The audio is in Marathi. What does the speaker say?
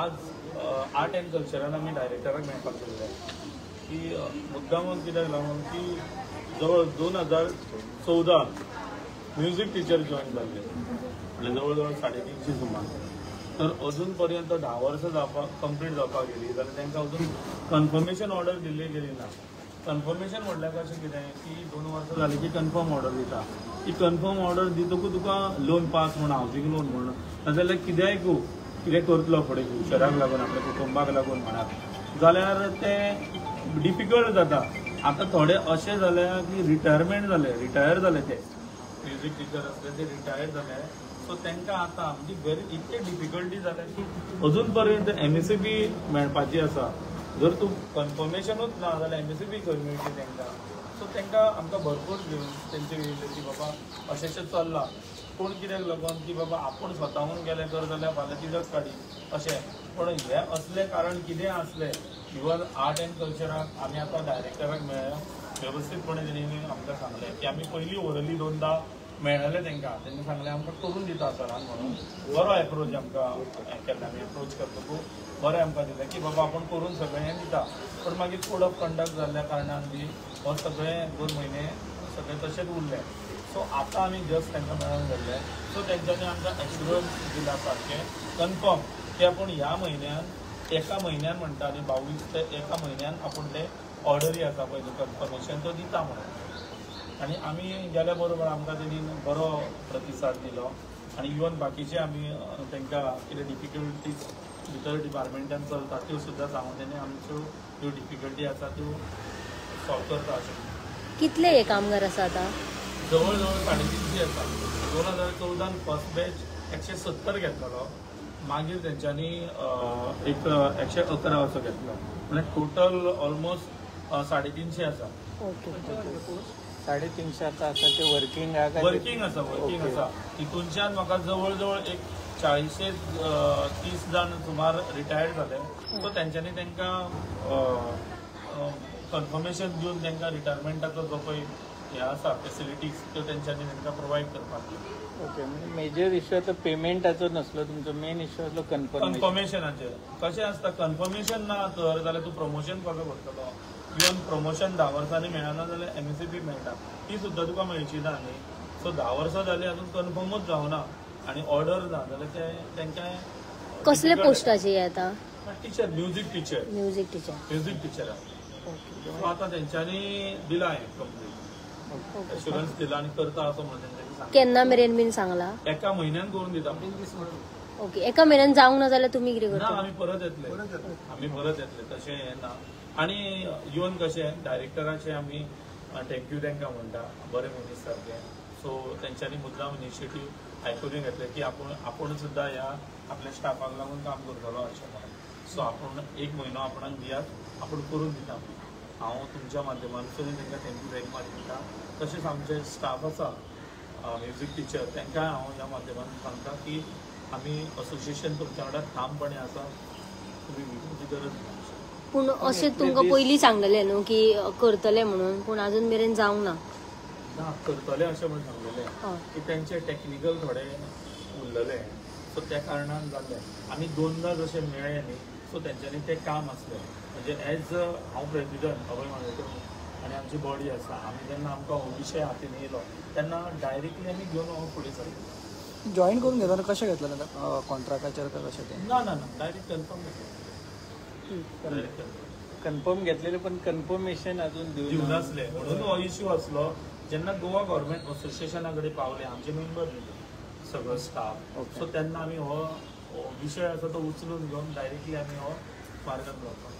आज आर्ट एंड कल्चरान आमी डायरेक्टराक मेळपाक गेल्ले की मुद्दामून कित्याक लागून की जवळ 2014 म्युझिक टीचर जॉईन जाल्ले म्हणजे जवळ 350 सुमार. तर अजून पर्यंत 10 वर्सां जावपाक कंप्लीट जावपाक गेली जाल्यार तांकां अजून कन्फर्मेशन ऑर्डर दिल्ली गेली ना. कन्फर्मेशन म्हटल्यार कशें कितें की 2 वर्सां जाली की कन्फर्म ऑर्डर दिता. ती कन्फर्म ऑर्डर दितकूच तुका लोन पास म्हण हावजींग लोन म्हण नाजाल्यार कितें करतलो फुडें फ्युचराक लागून आपल्या कुटुंबाक लागून म्हणात जाल्यार तें डिफिकल्ट जाता. आतां थोडे अशें जाल्या की रिटायर जाले ते म्युझिक टीचर आसले ते रिटायर जाले. सो तांकां आतां म्हणजे इतके डिफिकल्टी जाल्या की अजून पर्यंत MSCB मेळपाची आसा. जर तूं कन्फर्मेशनूच ना जाल्यार MSCB खंय मेळची तांकां. सो तांकां आमकां भरपूर तेंचे येयले की बाबा अशें चल्लां पूण कित्याक लागून की बाबा आपूण स्वताहून गेले कर जाल्यार फाल्यां तिडक काडी अशें. पण हे असलें कारण कितें आसलें इवन आर्ट एंड कल्चराक आमी आतां डायरेक्टराक मेळ्ळे वेवस्थीतपणे तेणी आमकां सांगलें की आमी पयलीं ओरली 2दा मेळ्ळेले तांकां. तेणी सांगलें आमकां करून दिता सरान म्हणून बरो एप्रोच आमकां हें केल्लें. आमी एप्रोच करतकूच बरें आमकां दिलें की बाबा आपूण करून सगळें हें दिता. पण मागीर कोड ऑफ कंडक्ट जाल्ल्या कारणान बी हो सगळें 2 म्हयने सगळें तशेंच उरलें. सो आतां आमी जस्ट तांकां मेळून गेल्ले. सो तेंच्यांनी आमकां एश्युरन्स दिला सारकें कन्फर्म की आपूण ह्या म्हयन्यान एका म्हयन्यान म्हणटा आनी 22 ते एका म्हयन्यान आपूण ते ऑर्डरी आसा पळय तो कन्फर्मेशन तो दिता म्हणून. आनी आमी गेल्या बरोबर आमकां तेणी बरो प्रतिसाद दिलो. आनी इवन बाकीचे आमी तांकां कितें डिफिकल्टीज भितर डिपार्टमेंटान चलता त्यो सुद्दां सांगून तेणी आमच्यो ज्यो डिफिकल्टी आसा त्यो सॉल्व करता अशें. कितले हे कामगार आसा आतां? जवळ 350 आसा. 2014 फर्स्ट बॅच 170 घेतलेलो. मागीर तेंच्यांनी एक 111 असो घेतलो. म्हणजे टोटल ऑलमोस्ट 350 आसा. ओके. 350 आतां आसा ते वर्किंग आसा. तितूनच्यान म्हाका जवळ जवळ एक 40 ते 30 जाण सुमार रिटायर्ड जाले. सो तेंच्यांनी तांकां कन्फर्मेशन दिवन तांकां रिटायरमेंटाचो जो पळय हे आसा फॅसिलिटीज त्यो तेंच्यांनी तांकां प्रोवायड करपाक. ओके. म्हणजे मेजर इश्यू आतां पेमेंटाचो नसलो तुमचो, मेन इश्यू आसलो कन्फर्मेशनाचेर. कशें आसता कन्फर्मेशन ना तर जाल्यार तूं प्रमोशन कसो करतलो. इवन प्रमोशन 10 वर्सांनी मेळना जाल्यार MSCB मेळटा ती सुद्दां तुका मेळची ना न्ही. सो 10 वर्सां जाली अजून कन्फर्मूच जावना आनी ऑर्डर ना जाल्यार तेंकां कसले पोस्टाचे येता? टीचर म्युझिक टीचर आतां तेंच्यांनी दिला हें कंप्लीट एश्युरन्स दिला आनी करता असो म्हणून तेंच्यांनी सांगलें. केन्ना मेरेन बीन सांगला? एका म्हयन्यान करून दिता. ओके. एका म्हयन्यान जावंक ना जाल्यार तुमी कितें करता? आमी परत येतले तशें हें ना. आनी इवन कशें डायरेक्टराचें आमी थँक्यू तांकां म्हणटा बरें मनीस सारके. सो तेंच्यांनी मुद्दाम इनिशिएटीव आयकून घेतले की आपूण सुद्दां ह्या आपल्या स्टाफाक लागून काम करतलो अशें म्हणून. सो आपूण 1 म्हयनो आपणाक दियात आपूण करून दिता. हांव तुमच्या माध्यमांतसून तांकां थँक्यू व्हेरी मच दिता. तशेंच आमचे स्टाफ आसा म्युझिक टीचर तांकांय हांव ह्या माध्यमांतून सांगता की आमी असोसिएशन तुमच्या वांगडा ठामपणे आसा. तुमी भिवपाची गरज ना. पूण अशें तुमकां पयलीं सांगलेलें न्हू की करतले म्हणून पूण अजून मेरेन जावंक ना. करतले अशें म्हणून सांगलेलें की तेंचे टेक्निकल थोडे उरलेले. सो त्या कारणान जाल्लें. आमी 2दा जशें मेळ्ळे न्ही सो तेंच्यांनी तें काम आसलें. म्हणजे एज हांव प्रेसिडंट अभय मांद्रेकर आनी आमची बॉडी आसा आमी जेन्ना आमकां हो विशय हातीन येयलो तेन्ना डायरेक्टली आमी घेवन हांव फुडें सरलो. जॉईन करून घेताना कशें घेतलें कॉन्ट्रॅक्टाचेर का कशें तें? ना डायरेक्ट कन्फर्म घेतलें. कन्फर्म घेतलेले पण कन्फर्मेशन अजून दिवनासले म्हणून हो इश्यू आसलो. जेन्ना गोवा गव्हर्मेंट असोसिएशना कडेन पावले आमचे मेंबर सगळो स्टाफ. सो तेन्ना आमी हो विशय आसा तो उचलून घेवन डायरेक्टली आमी हो मार्गात लावपाक.